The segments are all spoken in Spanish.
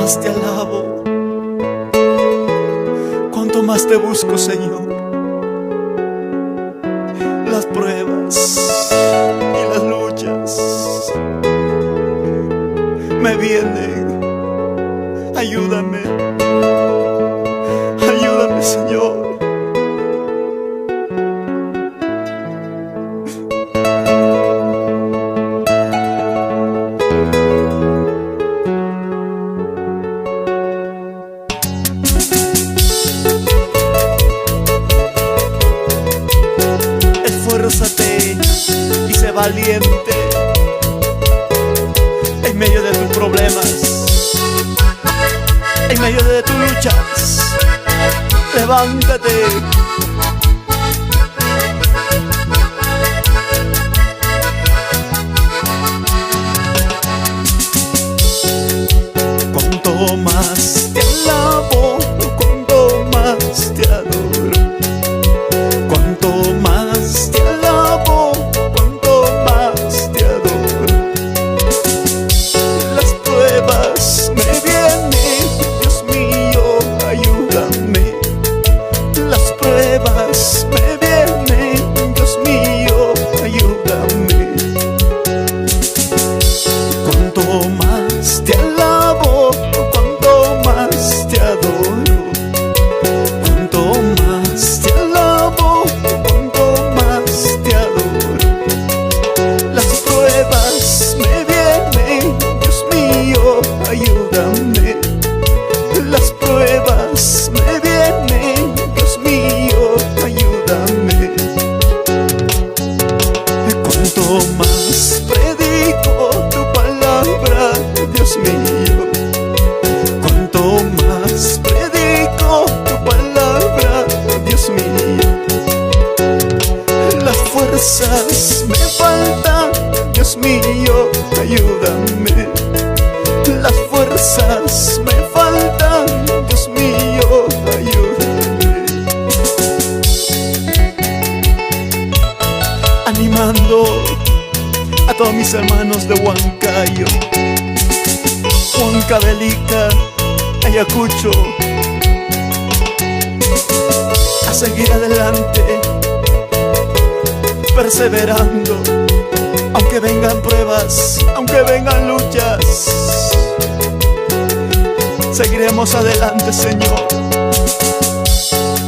más te alabo, cuánto más te busco, Señor. Las pruebas y las luchas me vienen. Ayúdame, ayúdame, Señor. Esfuérzate y sé valiente en medio de tus problemas, en medio de tus luchas. Levántate. Cuanto más te alabo, cuanto más te adoro, cuanto más te alabo, cuanto más te adoro. Las pruebas me vienen, Dios mío, ayúdame. Las pruebas me vienen, Dios mío, ayúdame. Cuanto más te alabo, cuanto más te adoro, cuanto más te alabo, cuanto más te adoro. Las pruebas me vienen, Dios mío, ayúdame. Las pruebas me vienen, Dios mío, ayúdame. Cuanto más predico tu palabra, Dios mío, cuanto más predico tu palabra, Dios mío. Las fuerzas me faltan, Dios mío, ayúdame. Las fuerzas me faltan, Dios mío, ayúdame. Animando a todos mis hermanos de Huancayo, Huancavelica, Ayacucho, a seguir adelante, perseverando, aunque vengan pruebas, aunque vengan luchas. Seguiremos adelante, Señor.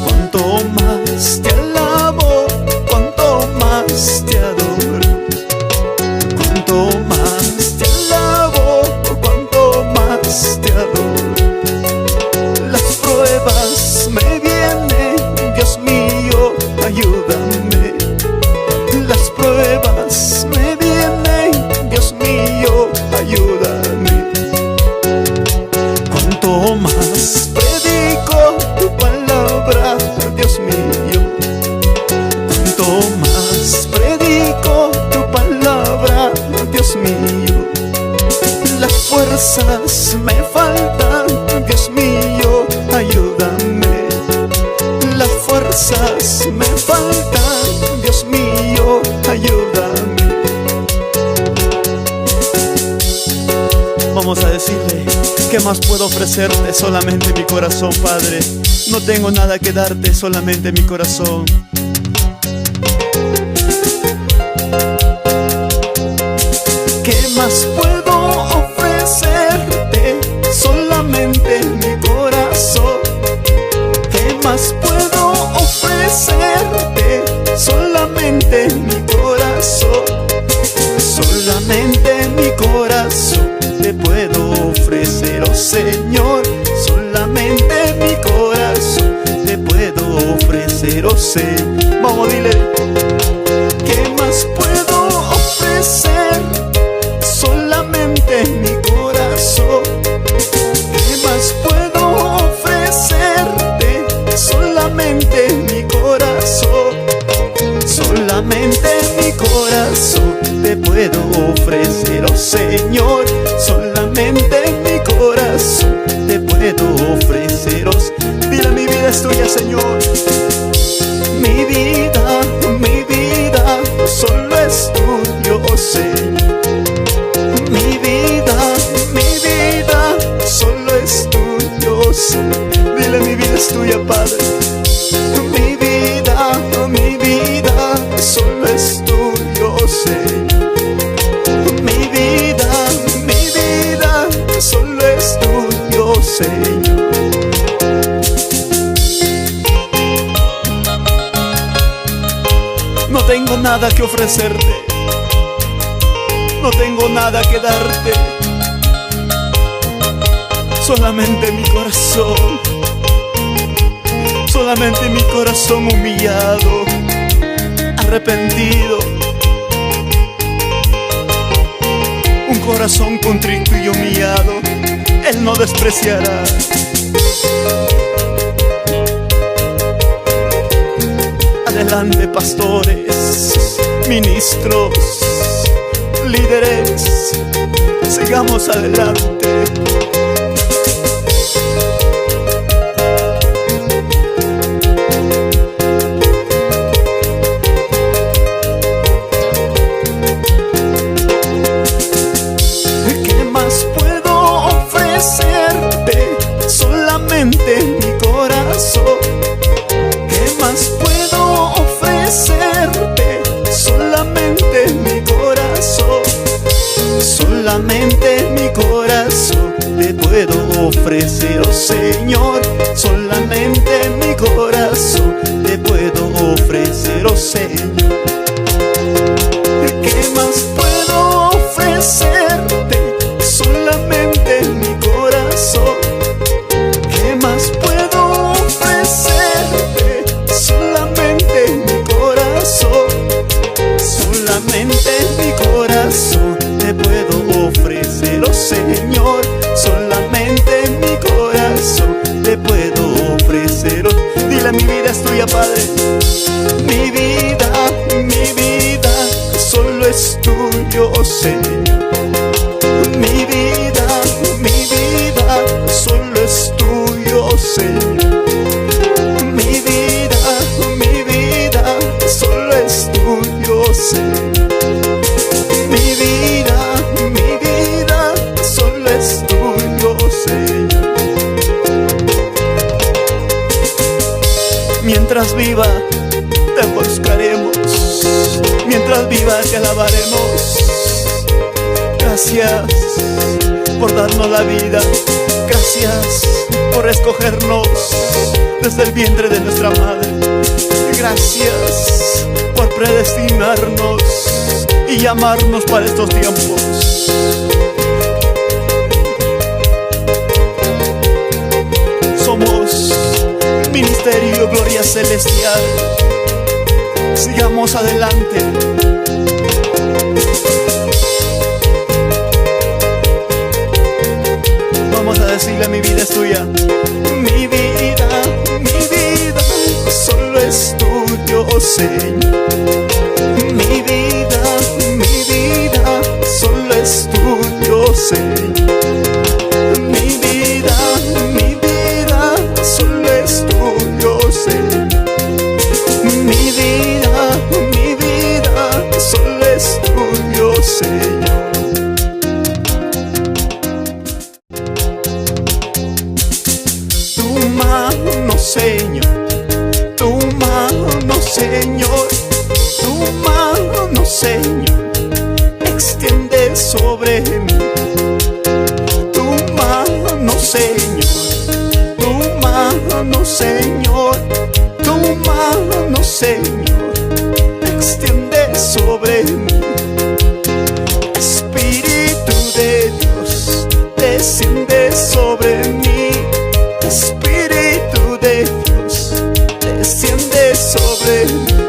Cuanto más te alabo, cuanto más te adoro, cuanto más te alabo, cuanto más te adoro. Las pruebas me vienen, Dios mío, ayúdame. Las pruebas me vienen, Dios mío, ayúdame. Cuanto más predico tu palabra, Dios mío, cuanto más predico tu palabra, Dios mío. Las fuerzas me faltan, Dios mío, ayúdame. Las fuerzas me faltan, Dios mío, ayúdame. Vamos a decirle: ¿qué más puedo ofrecerte? Solamente mi corazón, Padre. No tengo nada que darte, solamente mi corazón. ¿Qué más puedo ofrecerte? Solamente mi corazón. ¿Qué más puedo ofrecerte? Solamente mi corazón. Solamente mi corazón te puedo ofrecer, oh Señor. Solamente mi corazón te puedo ofrecer, oh Señor. Vamos, dile: ¿qué más puedo ofrecer? Solamente mi corazón. ¿Qué más puedo ofrecerte? Solamente mi corazón. Solamente mi corazón te puedo ofrecer, oh Señor. Solamente mi corazón te puedo ofrecer, oh Señor. Dile: mi vida es tuya, Señor. Mi vida solo es tuyo, oh Señor. Mi vida solo es nada que ofrecerte, no tengo nada que darte, solamente mi corazón, solamente mi corazón humillado, arrepentido, un corazón contrito y humillado, Él no despreciará. Adelante, pastores, ministros, líderes, sigamos adelante. ¿Qué más puedo ofrecerte? Solamente mi corazón. ¿Qué más puedo ofrecerte? Solamente mi corazón. Solamente mi corazón te puedo ofrecer, oh Señor. Solamente mi corazón te puedo ofrecer, oh Señor. ¿Qué más puedo ofrecerte? Solamente mi corazón. ¿Qué más puedo ofrecerte? Solamente mi corazón. Solamente mi corazón te puedo ofrecer, oh Señor. Solamente mi corazón te puedo ofrecer, oh. Dile: mi vida es tuya, Padre. Mi vida solo es tuyo, oh Señor. Mi vida solo es tuyo, oh Señor. Mi vida solo es tuyo, oh Señor. Mi vida solo es tuyo, oh Señor. Mientras viva te buscaremos, mientras viva te alabaremos. Gracias por darnos la vida, gracias por escogernos desde el vientre de nuestra madre. Gracias por predestinarnos y llamarnos para estos tiempos. Somos Ministerio Gloria Celestial. Sigamos adelante. Vamos a decirle: mi vida es tuya. Mi vida solo es tuyo, oh Señor. Mi vida solo es tuyo, oh Señor. Mi vida solo es tuyo, oh Señor. Mi vida solo es tuyo, oh Señor. Tu mano, Señor, tu mano, Señor, tu mano, Señor, extiende sobre mí. Tu mano, Señor, tu mano, Señor, tu mano, Señor, extiende sobre mí. Espíritu de Dios, desciende sobre mí. Espíritu de Dios, desciende sobre mí.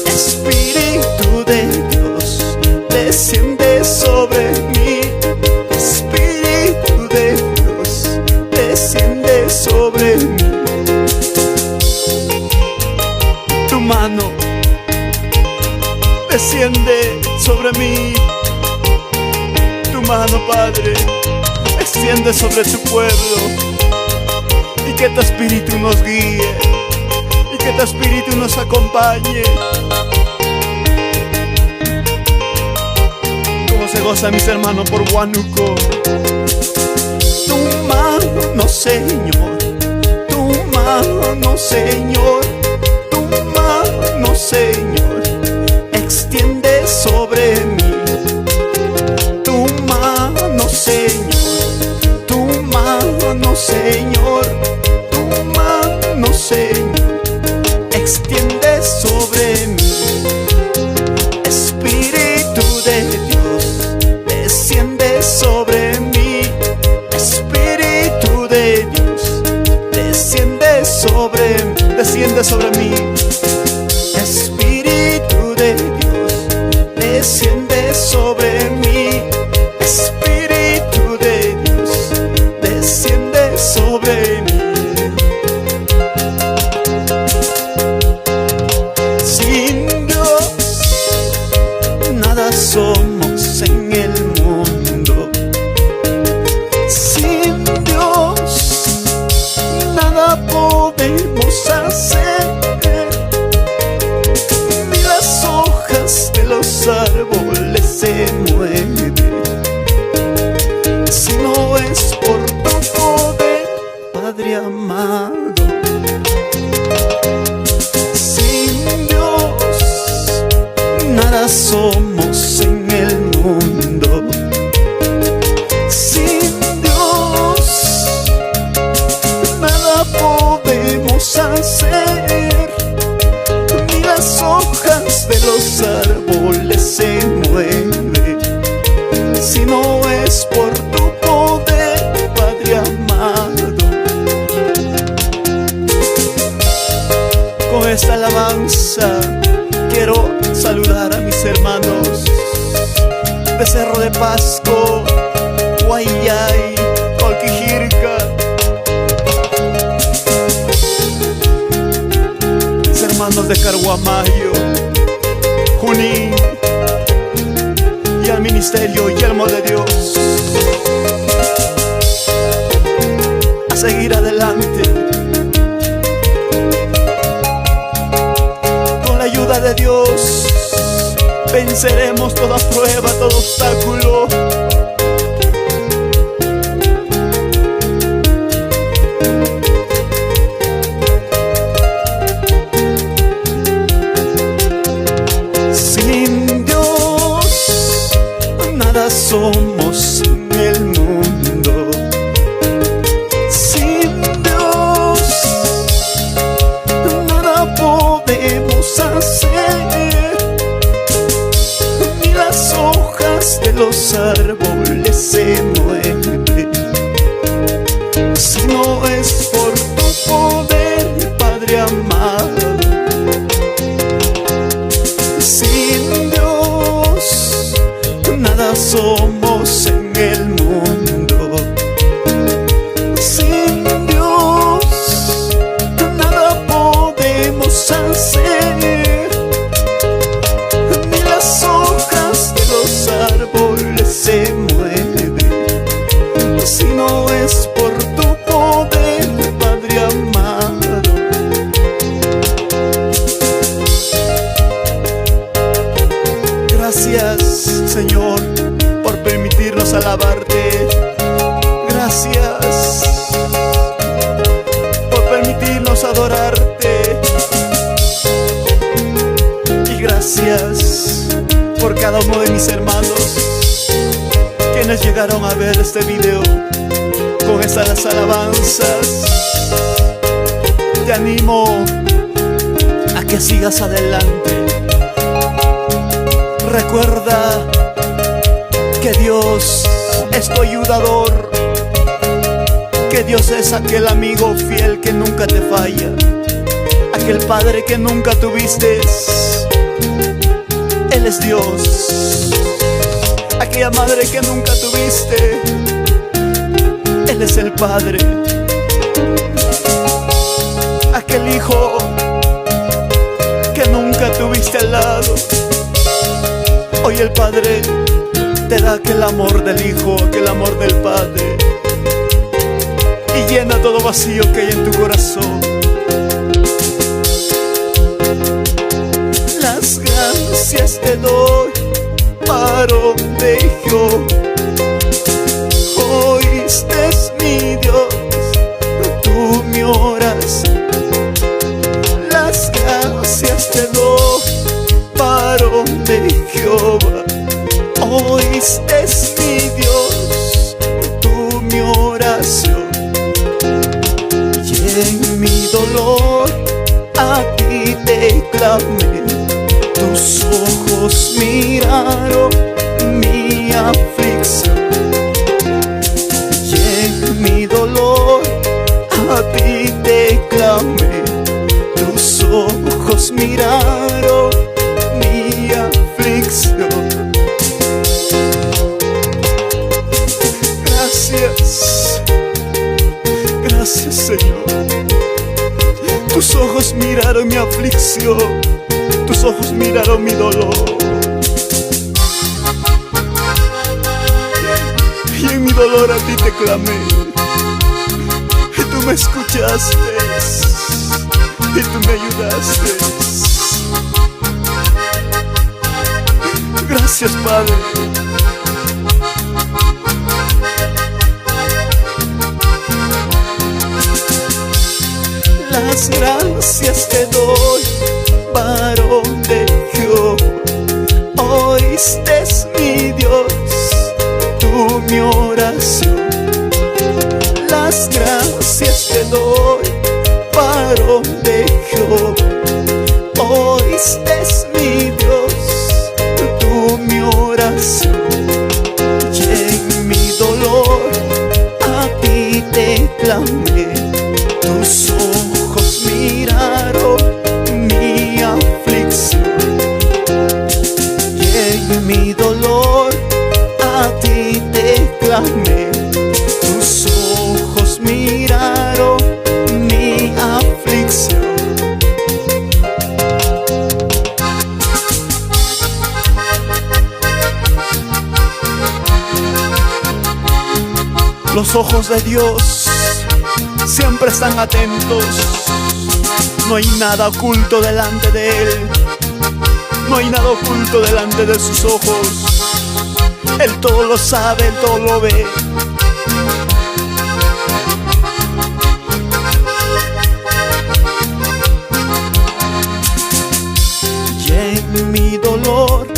Espíritu de Dios, desciende sobre mí. Espíritu de Dios, desciende sobre mí. Tu mano desciende sobre mí. Tu mano, Padre, extiende sobre tu pueblo. Y que tu Espíritu nos guíe, y que tu Espíritu nos acompañe. Como se goza, mis hermanos, por Huánuco. Tu mano, Señor, tu mano, Señor, tu mano, Señor, extiende sobre mí. Tu mano, Señor, tu mano, Señor, tu mano, Señor, extiende sobre mí. desciende sobre mí. Espíritu de Dios, desciende sobre mí. Espíritu de Dios, desciende sobre mí. Sin Dios, nada somos en el mundo. Sin Dios, nada podemos hacer. Ni las hojas de los árboles se mueven. Si no es por tu poder, Padre amado. Sin Dios, nada somos en el mundo. Sin Dios, nada podemos hacer. Ni las hojas de los árboles se mueven. Si no es por tu poder, Padre amado. Con esta alabanza quiero saludar a mis hermanos de Cerro de Pasco, Guayay, Colquijirca, mis hermanos de Carguamayo, Junín, y al ministerio Yelmo de Dios. A seguir adelante. Con la ayuda de Dios venceremos toda prueba, todo obstáculo. Sin Dios, nada somos en el mundo. Sin Dios, nada podemos hacer. Ni las hojas de los árboles se mueven. Si no es por tu poder, Padre amado. Sin Dios, nada somos en el mundo. Sin Dios, nada podemos hacer. Ni las hojas de los árboles se mueven. Si no es por tu poder, Padre amado. Gracias, Señor, por permitirnos alabarte. Gracias por permitirnos adorarte. Y gracias por cada uno de mis hermanos quienes llegaron a ver este video con estas alabanzas. Te animo a que sigas adelante. Recuerda que Dios es tu ayudador, que Dios es aquel amigo fiel que nunca te falla, aquel padre que nunca tuviste. Él es Dios. Aquella madre que nunca tuviste, Él es el Padre. Aquel hijo que nunca tuviste al lado, hoy el Padre te da aquel amor del Hijo, aquel amor del Padre, y llena todo vacío que hay en tu corazón. Las gracias te doy, varón de Jehová. Oíste mi Dios, tú me oras. Las gracias te doy, varón de Jehová. Oíste mi Dios, tú mi oración. Y en mi dolor a ti te clamé. Tus ojos miraron mi aflicción. Y en mi dolor a ti te clamé. Tus Gracias, Señor. Tus ojos miraron mi aflicción, tus ojos miraron mi dolor. Y en mi dolor a ti te clamé, y tú me escuchaste, y tú me ayudaste. Gracias, Padre. Las gracias te doy, varón de Jehová. Oíste, mi Dios, mi oración. Las gracias te doy, varón de Jehová. Oíste, mi Dios, mi oración. Y en mi dolor a ti te clamé, tus ojos miraron mi aflicción. Y en mi dolor a ti te clamé, tus ojos miraron mi aflicción. Los ojos de Dios siempre están atentos. No hay nada oculto delante de Él. No hay nada oculto delante de sus ojos. Él todo lo sabe, Él todo lo ve. Y en mi dolor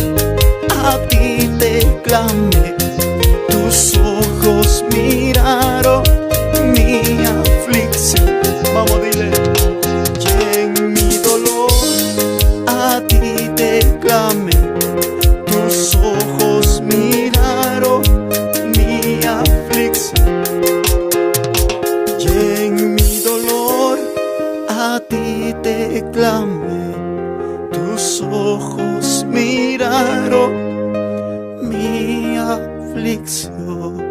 a ti te clamé, tus ojos miraron mi aflicción. Vamos, dile. Y en mi dolor a ti te clamé, tus ojos miraron mi aflicción. Y en mi dolor a ti te clamé, tus ojos miraron mi aflicción.